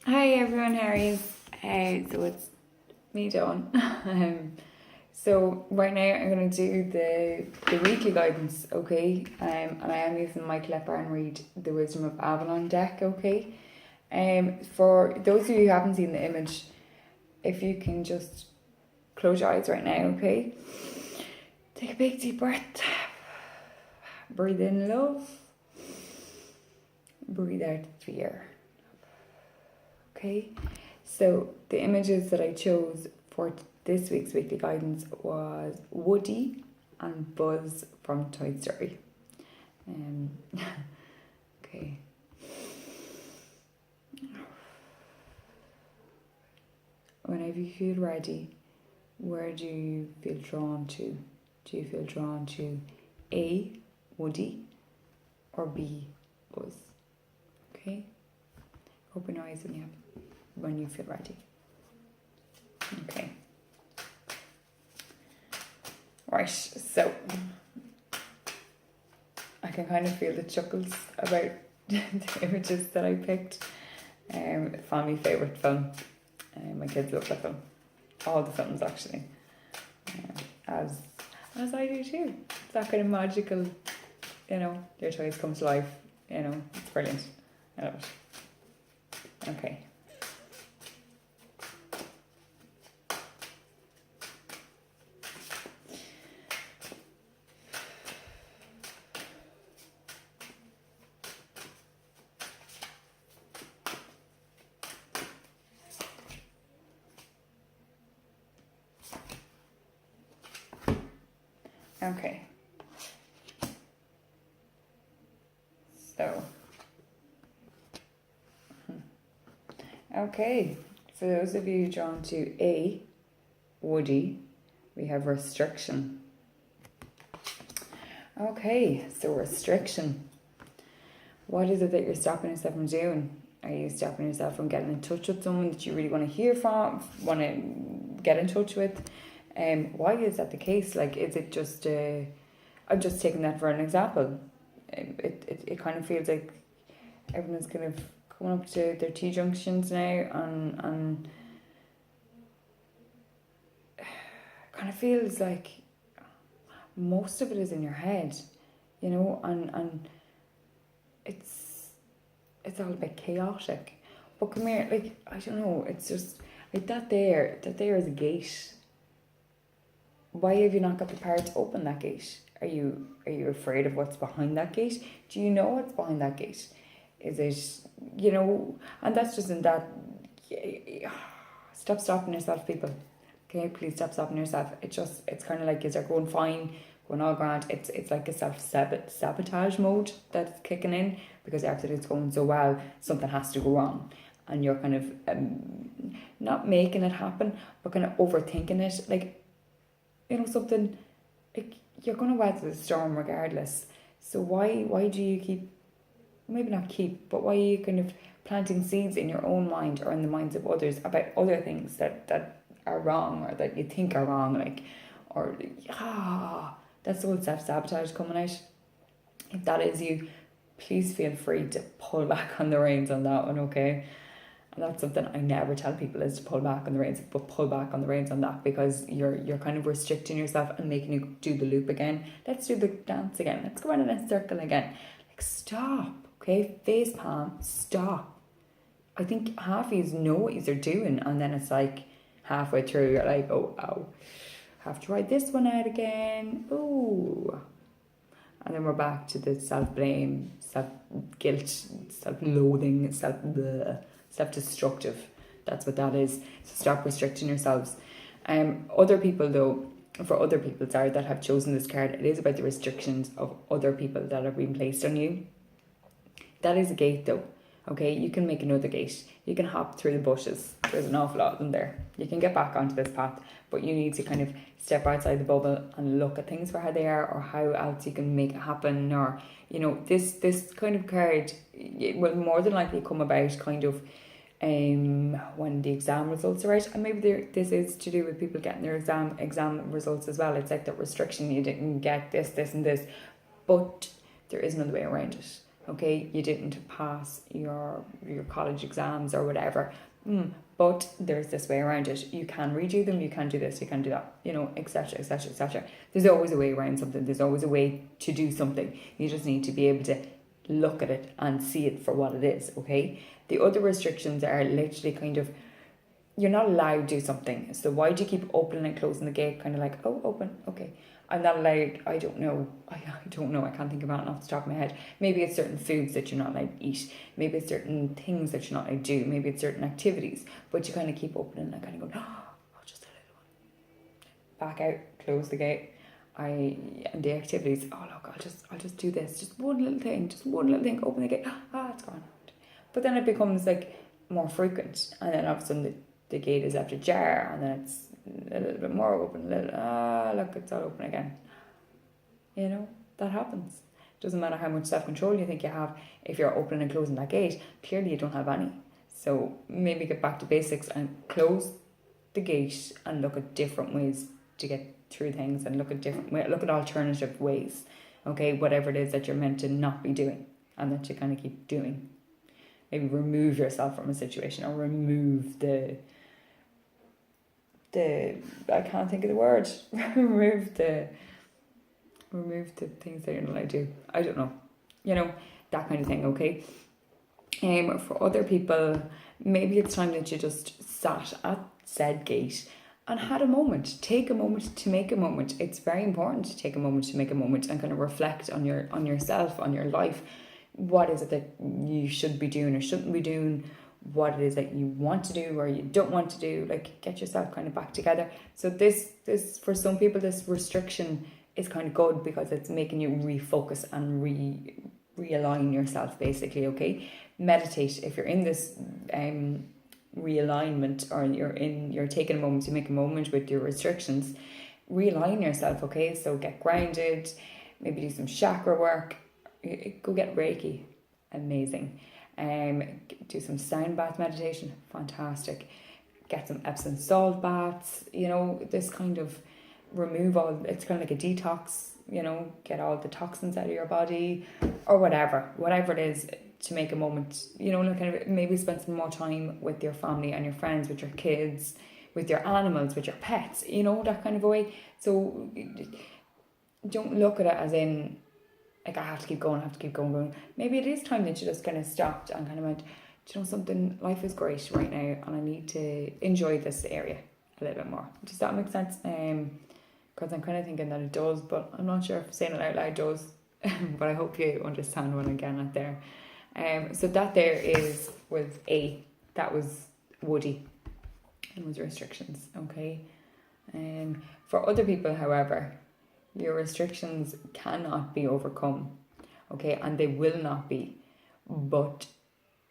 Hi everyone, Harry's. So it's me, Dawn. So right now I'm going to do the weekly guidance, okay? And I am using my Clipper and Read the Wisdom of Avalon deck, okay? For those of you who haven't seen the image, if you can just close your eyes right now, okay? Take a big deep breath. Breathe in love. Breathe out fear. Okay, so the images that I chose for this week's weekly guidance was Woody and Buzz from Toy Story. Okay. Whenever you feel ready, where do you feel drawn to? Do you feel drawn to A, Woody, or B, Buzz? Okay. Open your eyes when you feel ready. Okay. Right, so I can kind of feel the chuckles about the images that I picked. Family favourite film. My kids love that film. All the films actually. As I do too. It's that kind of magical, your toys come to life. It's brilliant. I love it. Okay. Okay. So. Okay. For those of you drawn to A, Woody, we have restriction. Okay, so restriction. What is it that you're stopping yourself from doing? Are you stopping yourself from getting in touch with someone that you really want to hear from, want to get in touch with? Why is that the case? Like, is it just, I'm just taking that for an example. It kind of feels like everyone's kind of coming up to their T-junctions now and kind of feels like most of it is in your head, and it's all a bit chaotic. But come here, like, I don't know, it's just like that there is a gate. Why have you not got the power to open that gate? Are you afraid of what's behind that gate? Do you know what's behind that gate? Is it, and that's just in that. Stop stopping yourself, people. Okay, please stop stopping yourself. It's kind of like, is they're going fine, going all grand. It's like a sabotage mode that's kicking in because everything is going so well. Something has to go wrong, and you're kind of not making it happen, but kind of overthinking it. Like, something like you're gonna weather the storm regardless. So why do you keep, maybe not keep, but why are you kind of planting seeds in your own mind or in the minds of others about other things that are wrong or that you think are wrong, like, or that's the whole self-sabotage coming out. If that is you, please feel free to pull back on the reins on that one, okay? And that's something I never tell people, is to pull back on the reins, but pull back on the reins on that, because you're kind of restricting yourself and making you do the loop again. Let's do the dance again. Let's go around in a circle again. Like, stop, okay? Face palm, stop. I think half of you know what you're doing, and then it's like halfway through you're like, oh, have to write this one out again. Ooh. And then we're back to the self-blame, self-guilt, self-loathing, self-destructive. That's what that is. So stop restricting yourselves. Other people that have chosen this card, it is about the restrictions of other people that are being placed on you. That is a gate though. Okay, you can make another gate. You can hop through the bushes. There's an awful lot of them there. You can get back onto this path, but you need to kind of step outside the bubble and look at things for how they are, or how else you can make it happen. Or, this kind of card, it will more than likely come about kind of when the exam results are out. And maybe this is to do with people getting their exam results as well. It's like that restriction, you didn't get this and this, but there is another way around it. okay, you didn't pass your college exams or whatever. But there's this way around it. You can redo them, you can do this, you can do that, etc., etc., etc. There's always a way around something. There's always a way to do something. You just need to be able to look at it and see it for what it is, okay? The other restrictions are literally kind of, you're not allowed to do something. So why do you keep opening and closing the gate? Kind of like, oh, open, okay. I'm not allowed, I don't know, I can't think about it off the top of my head. Maybe it's certain foods that you're not allowed to eat. Maybe it's certain things that you're not allowed to do. Maybe it's certain activities. But you kind of keep opening and kind of going, oh, just a little one. Back out, close the gate. And the activities, oh look, I'll just do this. Just one little thing, open the gate. It's gone. But then it becomes like more frequent. And then all of a sudden the gate is left ajar, and then it's a little bit more open, look, it's all open again. That happens. Doesn't matter how much self-control you think you have. If you're opening and closing that gate, clearly you don't have any. So maybe get back to basics and close the gate and look at different ways to get through things, and look at alternative ways, okay, whatever it is that you're meant to not be doing and that you kind of keep doing. Maybe remove yourself from a situation, or remove the I can't think of the word. remove the things that you're not allowed to do. I don't know. That kind of thing, okay? For other people, maybe it's time that you just sat at said gate and had a moment. Take a moment to make a moment. It's very important to take a moment to make a moment and kind of reflect on yourself, on your life. What is it that you should be doing or shouldn't be doing? What it is that you want to do or you don't want to do. Like, get yourself kind of back together. So this for some people, this restriction is kind of good because it's making you refocus and realign yourself, basically, okay? Meditate. If you're in this realignment, or you're taking a moment to make a moment with your restrictions, realign yourself, okay? So get grounded, maybe do some chakra work, go get Reiki, amazing. Do some sound bath meditation, fantastic. Get some Epsom salt baths, this kind of remove all, it's kind of like a detox, get all the toxins out of your body, or whatever it is, to make a moment, kind of maybe spend some more time with your family and your friends, with your kids, with your animals, with your pets, that kind of a way. So don't look at it as in, like, I have to keep going. Maybe it is time that you just kind of stopped and kind of went, something, life is great right now and I need to enjoy this area a little bit more. Does that make sense? Because I'm kind of thinking that it does, but I'm not sure if saying it out loud does. But I hope you understand what I'm getting at there. So that there was A. That was Woody. It was restrictions, okay? For other people, however, your restrictions cannot be overcome, okay? And they will not be. But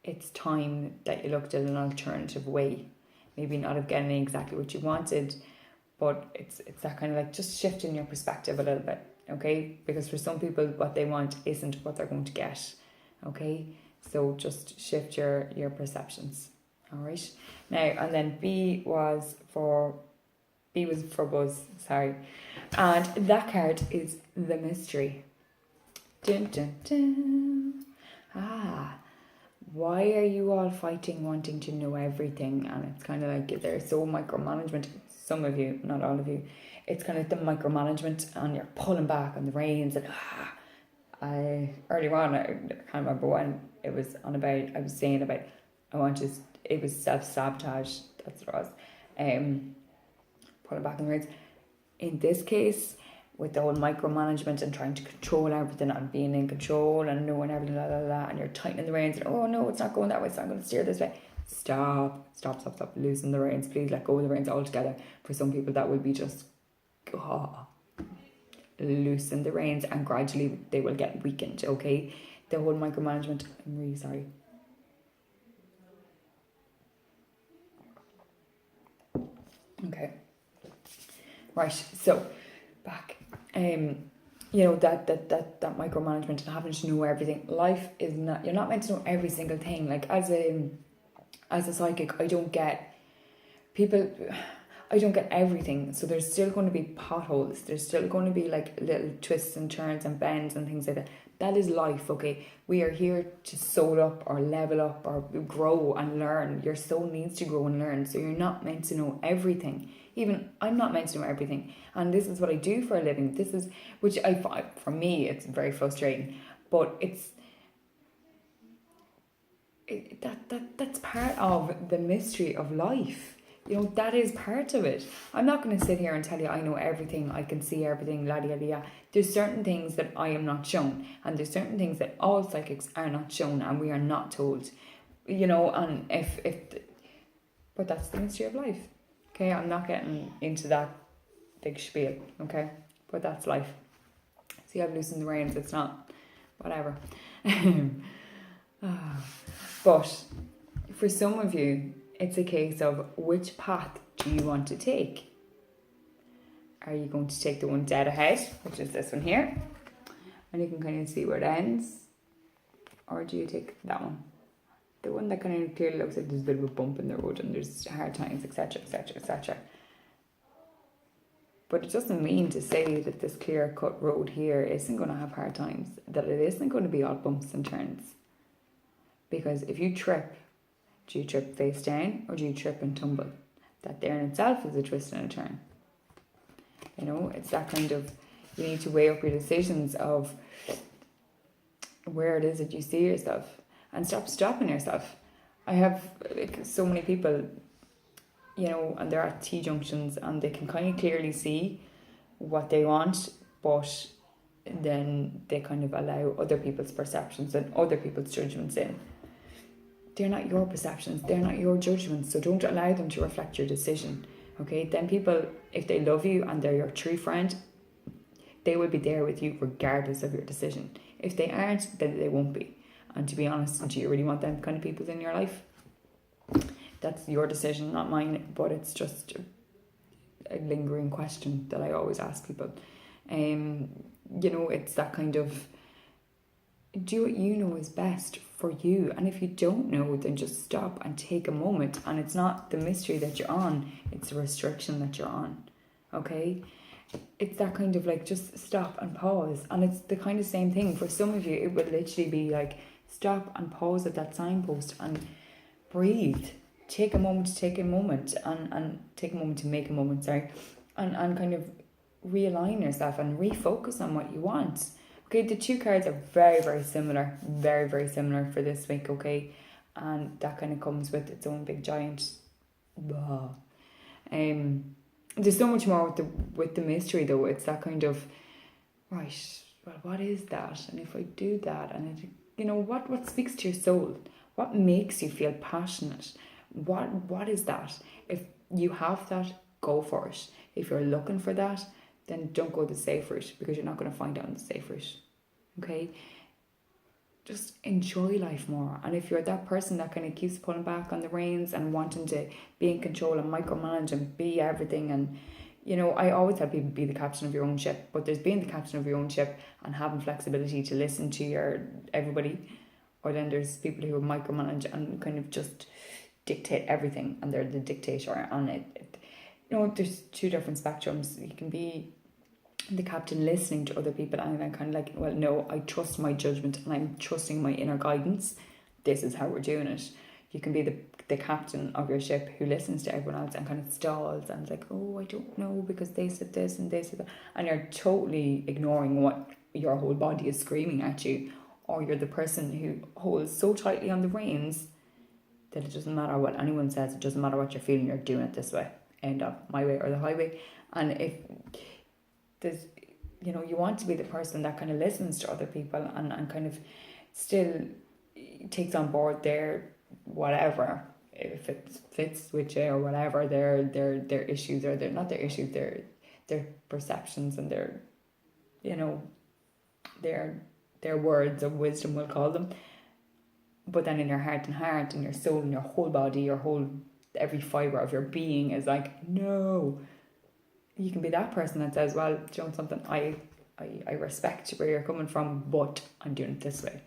it's time that you looked at an alternative way. Maybe not of getting exactly what you wanted, but it's that kind of like just shifting your perspective a little bit, okay? Because for some people, what they want isn't what they're going to get, okay? So just shift your perceptions, all right? Now, and then B was for Buzz, sorry. And that card is the mystery. Dun, dun, dun. Why are you all fighting, wanting to know everything? And it's kind of like there's so micromanagement. Some of you, not all of you. It's kind of the micromanagement, and you're pulling back on the reins. And earlier on, I can't remember when it was on about. I was saying about it was self-sabotage. That's what it was. Pulling back on the reins. In this case, with the whole micromanagement and trying to control everything and being in control and knowing everything, and you're tightening the reins, and oh no, it's not going that way, so I'm going to steer this way. Stop, loosen the reins, please let go of the reins altogether. For some people that will be just loosen the reins, and gradually they will get weakened, okay? The whole micromanagement, I'm really sorry. Okay. Right, so back. That micromanagement and having to know everything. Life is not, you're not meant to know every single thing. Like as a psychic, I don't get people. I don't get everything. So there's still going to be potholes. There's still going to be like little twists and turns and bends and things like that. That is life, okay? We are here to soul up or level up or grow and learn. Your soul needs to grow and learn. So you're not meant to know everything. Even I'm not meant to know everything. And this is what I do for a living. This is, which I find, for me, it's very frustrating. But that's part of the mystery of life. You know, that is part of it. I'm not going to sit here and tell you I know everything, I can see everything, la-di-da-di-da. There's certain things that I am not shown, and there's certain things that all psychics are not shown, and we are not told. You know, and but that's the mystery of life. Okay, I'm not getting into that big spiel, okay? But that's life. See, I've loosened the reins, it's not, whatever. But for some of you, it's a case of which path do you want to take? Are you going to take the one dead ahead, which is this one here, and you can kind of see where it ends? Or do you take that one? The one that kind of clearly looks like there's a bit of a bump in the road and there's hard times, etc., etc., etc. But it doesn't mean to say that this clear-cut road here isn't going to have hard times, that it isn't going to be all bumps and turns. Because if you trip, do you trip face down or do you trip and tumble? That there in itself is a twist and a turn. You know, it's that kind of, you need to weigh up your decisions of where it is that you see yourself and stop stopping yourself. I have like so many people, you know, and they're at T-junctions and they can kind of clearly see what they want, but then they kind of allow other people's perceptions and other people's judgments in. They're not your perceptions, they're not your judgments, so don't allow them to reflect your decision, okay? Then people, if they love you and they're your true friend, they will be there with you regardless of your decision. If they aren't, then they won't be. And to be honest, do you really want them kind of people in your life? That's your decision, not mine, but it's just a lingering question that I always ask people. You know, it's that kind of, do what you know is best for you. And if you don't know, then just stop and take a moment. And it's not the mystery that you're on, it's the restriction that you're on, okay? It's that kind of like, just stop and pause. And it's the kind of same thing for some of you. It would literally be like, stop and pause at that signpost and breathe. Take a moment to take a moment and take a moment to make a moment, and kind of realign yourself and refocus on what you want. Okay, the two cards are very, very similar, very, very similar for this week, okay? And that kind of comes with its own big giant blah. There's so much more with the mystery though. It's that kind of, right, well, what is that? And if I do that, and it, you know, what speaks to your soul? What makes you feel passionate? What is that? If you have that, go for it. If you're looking for that, then don't go the safe route, because you're not going to find out on the safe route. Okay? Just enjoy life more. And if you're that person that kind of keeps pulling back on the reins and wanting to be in control and micromanage and be everything, and you know, I always tell people be the captain of your own ship, but there's being the captain of your own ship and having flexibility to listen to your everybody, or then there's people who micromanage and kind of just dictate everything and they're the dictator on it. You know, there's two different spectrums. You can be the captain listening to other people and then kind of like, well, no, I trust my judgment and I'm trusting my inner guidance. This is how we're doing it. You can be the captain of your ship who listens to everyone else and kind of stalls and is like, oh, I don't know because they said this and they said that. And you're totally ignoring what your whole body is screaming at you. Or you're the person who holds so tightly on the reins that it doesn't matter what anyone says, it doesn't matter what you're feeling, you're doing it this way. End up my way or the highway. And if there's, you know, you want to be the person that kind of listens to other people and kind of still takes on board their whatever, if it fits with you or whatever, their issues, or they're not their issues, their perceptions and their, you know, their words of wisdom, we'll call them. But then in your heart and heart and your soul and your whole body, your whole, every fibre of your being is like, no. You can be that person that says, well, do you know something, I respect where you're coming from, but I'm doing it this way.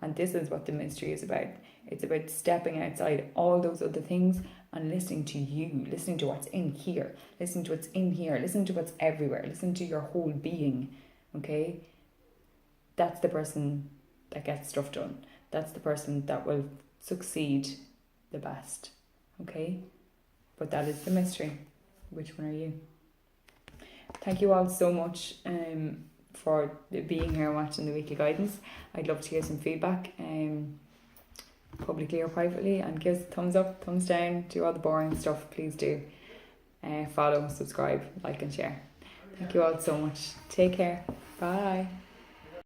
And this is what the mystery is about. It's about stepping outside all those other things and listening to you, listening to what's in here, listening to what's in here, listening to what's everywhere, listening to your whole being, okay? That's the person that gets stuff done. That's the person that will succeed the best, okay? But that is the mystery. Which one are you? Thank you all so much for being here watching the weekly guidance. I'd love to hear some feedback, publicly or privately, and give us a thumbs up, thumbs down, do all the boring stuff. Please do follow, subscribe, like and share. Thank you all so much. Take care. Bye.